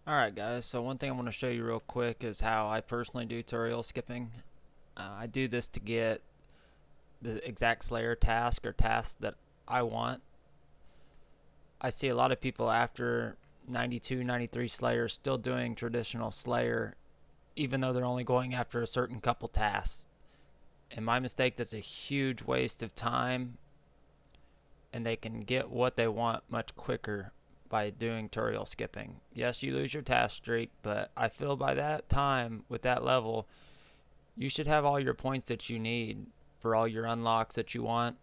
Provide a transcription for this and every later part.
Alright guys, so one thing I want to show you real quick is how I personally do tutorial skipping. I do this to get the exact Slayer task or task that I want. I see a lot of people after 92, 93 Slayer still doing traditional Slayer even though they're only going after a certain couple tasks. And my mistake, that's a huge waste of time, and they can get what they want much quicker by doing tutorial skipping. Yes, you lose your task streak, but I feel by that time, with that level, you should have all your points that you need for all your unlocks that you want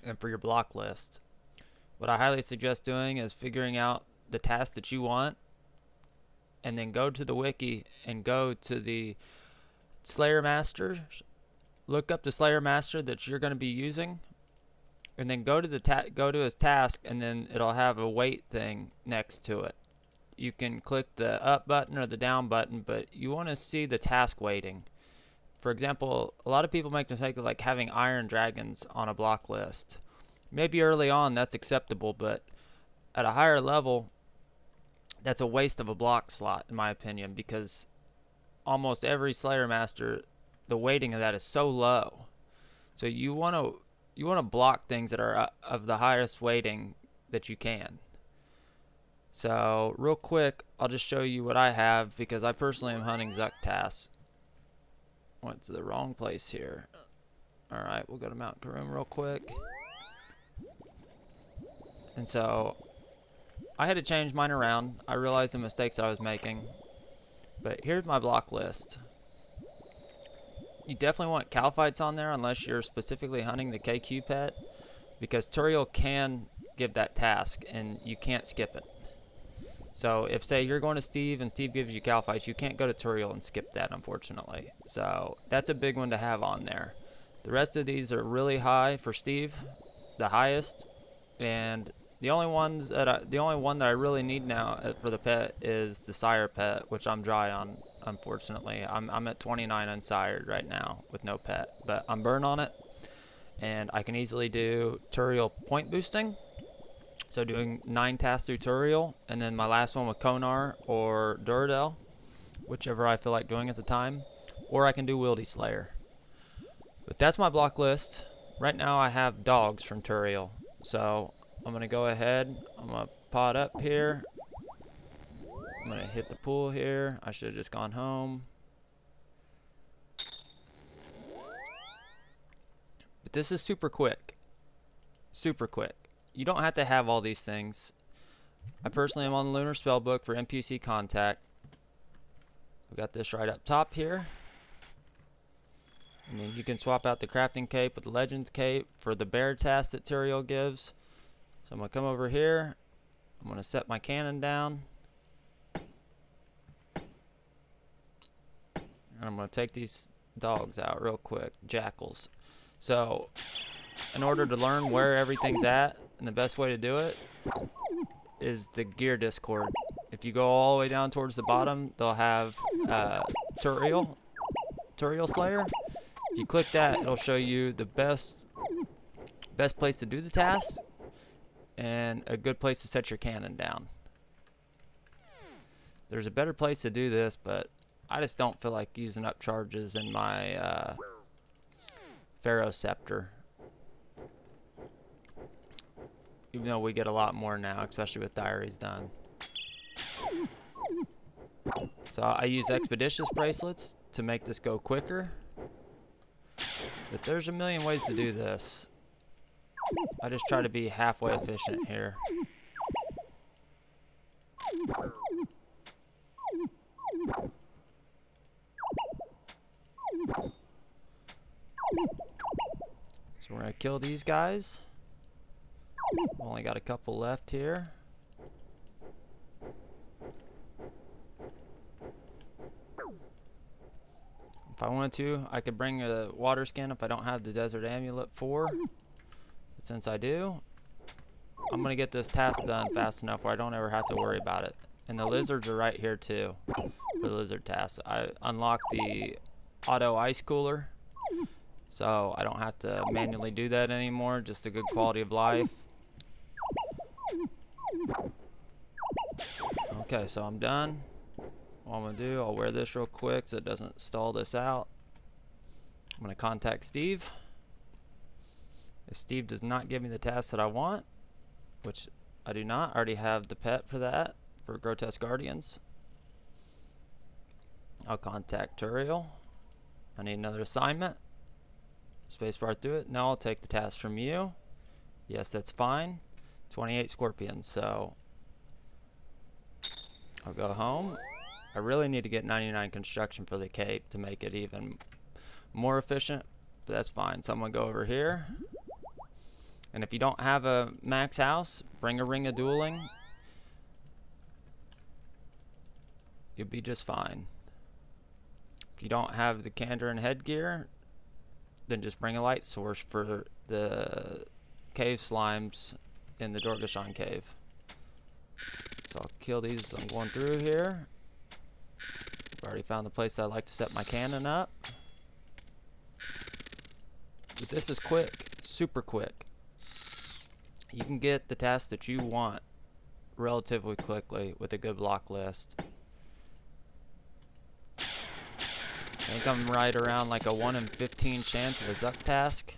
and for your block list. What I highly suggest doing is figuring out the task that you want and then go to the wiki and go to the Slayer Master, look up the Slayer Master that you're going to be using, and then go to his task, and then it'll have a wait thing next to it. You can click the up button or the down button, but you want to see the task waiting. For example, a lot of people make the mistake of like having iron dragons on a block list. Maybe early on that's acceptable, but at a higher level, that's a waste of a block slot in my opinion, because almost every Slayer Master, the weighting of that is so low. So you want to block things that are of the highest weighting that you can. So real quick, I'll just show you what I have, because I personally am hunting Zuck tasks. Went to the wrong place here. Alright, we'll go to Mount Karoom real quick. And so I had to change mine around. I realized the mistakes I was making. But here's my block list. You definitely want Calphites on there unless you're specifically hunting the KQ pet, because Turiel can give that task and you can't skip it. So if say you're going to Steve and Steve gives you Calphites, you can't go to Turiel and skip that, unfortunately. So that's a big one to have on there. The rest of these are really high for Steve, the highest, and the only one that I really need now for the pet is the sire pet, which I'm dry on. Unfortunately, I'm at 29 unsired right now with no pet, but I'm burn on it, and I can easily do Turiel point boosting. So doing 9 tasks through Turiel, and then my last one with Konar or Duradel, whichever I feel like doing at the time, or I can do Wildy Slayer. But that's my block list. Right now I have dogs from Turiel, so I'm gonna go ahead. I'm gonna pot up here. I'm gonna hit the pool here. I should have just gone home. But this is super quick. Super quick. You don't have to have all these things. I personally am on the Lunar Spellbook for NPC contact. I've got this right up top here. And then you can swap out the crafting cape with the Legends cape for the bear task that Turiel gives. So I'm gonna come over here. I'm gonna set my cannon down. And I'm going to take these dogs out real quick, jackals. So, in order to learn where everything's at, and the best way to do it is the gear Discord. If you go all the way down towards the bottom, they'll have Turiel Slayer. If you click that, it'll show you the best place to do the tasks and a good place to set your cannon down. There's a better place to do this, but I just don't feel like using up charges in my Pharaoh Scepter. Even though we get a lot more now, especially with diaries done. So I use Expeditious Bracelets to make this go quicker. But there's a million ways to do this. I just try to be halfway efficient here. So we're going to kill these guys. Only got a couple left here. If I wanted to, I could bring a water skin if I don't have the Desert Amulet 4. But since I do, I'm going to get this task done fast enough where I don't ever have to worry about it. And the lizards are right here too for the lizard tasks. I unlocked the auto ice cooler, so I don't have to manually do that anymore. Just a good quality of life. Okay, so I'm done. What I'm gonna do, I'll wear this real quick so it doesn't stall this out. I'm gonna contact Steve. If Steve does not give me the task that I want, which I do not, I already have the pet for that, for Grotesque Guardians. I'll contact Turiel. I need another assignment. Spacebar through it. No, I'll take the task from you. Yes, that's fine. 28 scorpions, so I'll go home. I really need to get 99 construction for the cape to make it even more efficient, but that's fine. So I'm gonna go over here, and if you don't have a max house, bring a ring of dueling. You'll be just fine. If you don't have the candor and headgear, then just bring a light source for the cave slimes in the Dorgashan cave. So I'll kill these as I'm going through here. I've already found the place I like to set my cannon up. But this is quick, super quick. You can get the tasks that you want relatively quickly with a good block list. I think I'm right around like a 1 in 15 chance of a Zuck task.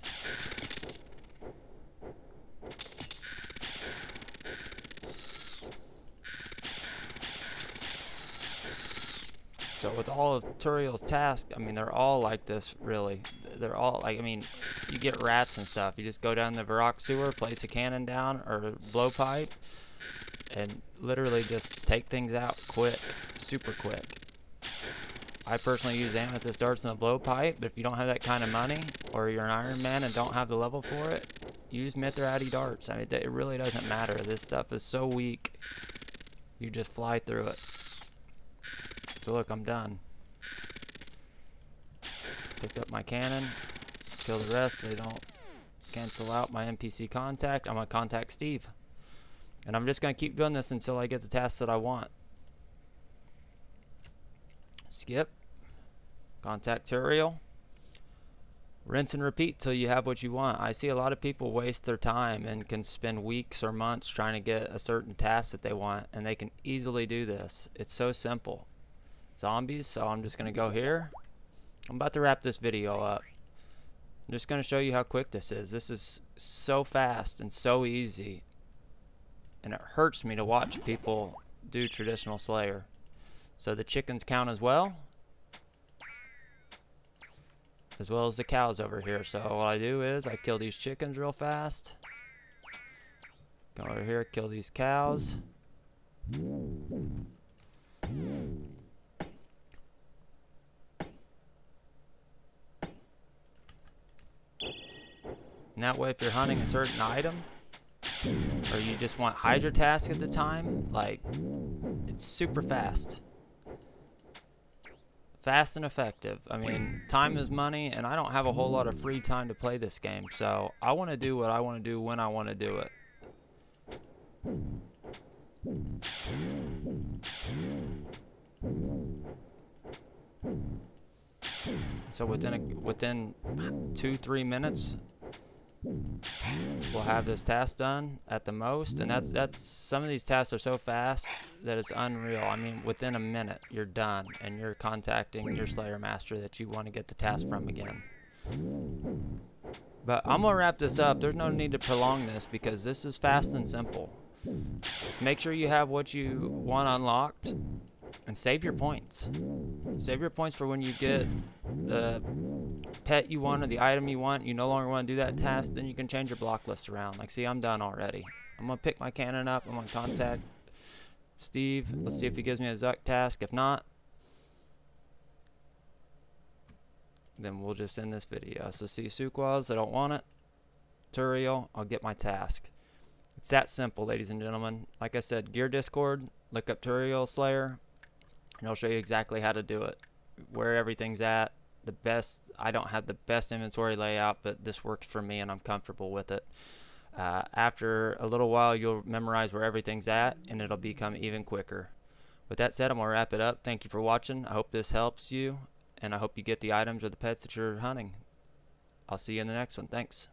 So with all of Turiel's tasks, I mean, they're all like this, really. They're all like, I mean, you get rats and stuff. You just go down the Varrock sewer, place a cannon down or a blowpipe, and literally just take things out quick, super quick. I personally use amethyst darts and a blowpipe, but if you don't have that kind of money, or you're an Iron Man and don't have the level for it, use Mithrati darts. I mean, it really doesn't matter. This stuff is so weak, you just fly through it. So look, I'm done. Picked up my cannon, kill the rest so they don't cancel out my NPC contact. I'm gonna contact Steve. And I'm just gonna keep doing this until I get the task that I want. Skip. Contact Turiel. Rinse and repeat till you have what you want. I see a lot of people waste their time and can spend weeks or months trying to get a certain task that they want, and they can easily do this. It's so simple. Zombies, so I'm just gonna go here. I'm about to wrap this video up. I'm just gonna show you how quick this is. This is so fast and so easy, and it hurts me to watch people do traditional Slayer. So the chickens count as well as the cows over here. So what I do is I kill these chickens real fast, go over here, kill these cows. And that way, if you're hunting a certain item, or you just want Hydra task at the time, like, it's super fast. Fast and effective. I mean, time is money, and I don't have a whole lot of free time to play this game, so I want to do what I want to do when I want to do it. So within 2-3 minutes, we'll have this task done at the most, and that's some of these tasks are so fast that it's unreal. I mean, within a minute you're done and you're contacting your Slayer master that you want to get the task from again. But I'm gonna wrap this up. There's no need to prolong this because this is fast and simple. Just make sure you have what you want unlocked and save your points. Save your points for when you get the pet you want or the item you want. You no longer want to do that task, then you can change your block list around. Like, see, I'm done already. I'm gonna pick my cannon up. I'm gonna contact Steve. Let's see if he gives me a Zuck task. If not, then we'll just end this video. So see, Suquaz, I don't want it. Turiel, I'll get my task. It's that simple, ladies and gentlemen. Like I said, Gear Discord, look up Turiel Slayer, and I'll show you exactly how to do it, where everything's at. The best, I don't have the best inventory layout, but this works for me and I'm comfortable with it. After a little while, you'll memorize where everything's at, and it'll become even quicker. With that said, I'm going to wrap it up. Thank you for watching. I hope this helps you, and I hope you get the items or the pets that you're hunting. I'll see you in the next one. Thanks.